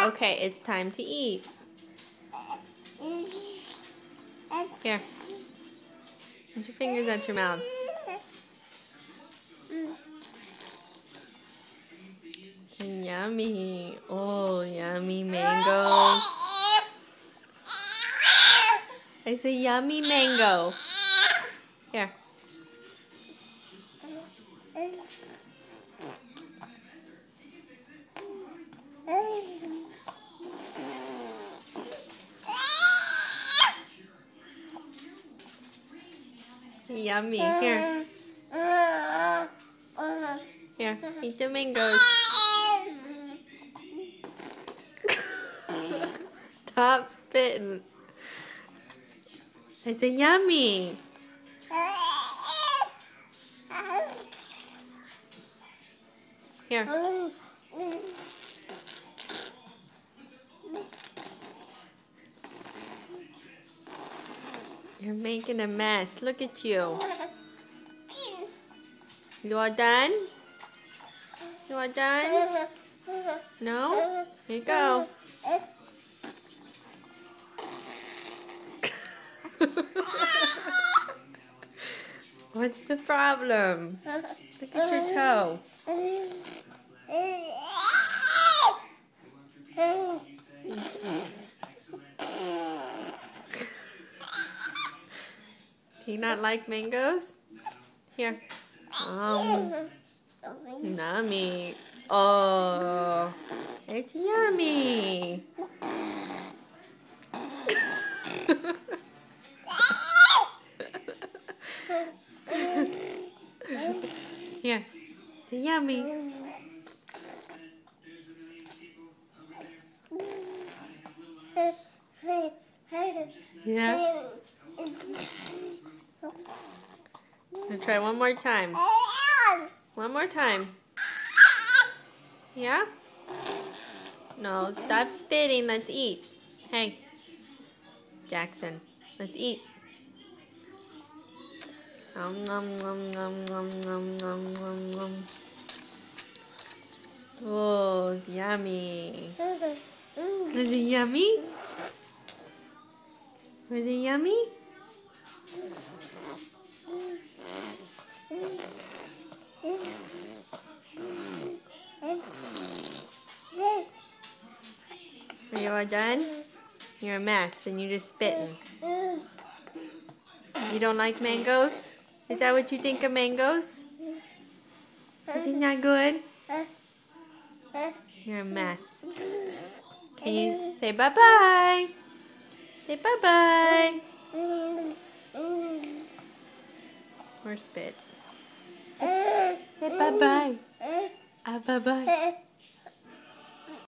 Okay, it's time to eat. Here. Put your fingers at your mouth. Yummy. Oh, yummy mango. I say yummy mango. Here. Yummy. Here. Here. Eat the mangoes. Stop spitting. It's a yummy. Here. You're making a mess. Look at you. You all done? You all done? No? Here you go. What's the problem? Look at your toe. Do you not like mangoes? Here. Yummy. Oh, it's yummy. Here. It's yummy. Yeah. I'll try one more time. One more time. Yeah? No, stop spitting. Let's eat. Hey, Jackson, let's eat. Nom nom nom nom nom nom nom nom nom. Oh, it's yummy. Was it yummy? Was it yummy? Are you all done? You're a mess and you're just spitting. You don't like mangoes? Is that what you think of mangoes? Is it not good? You're a mess. Can you say bye-bye? Say bye-bye. Or spit. Say bye-bye. Bye-bye.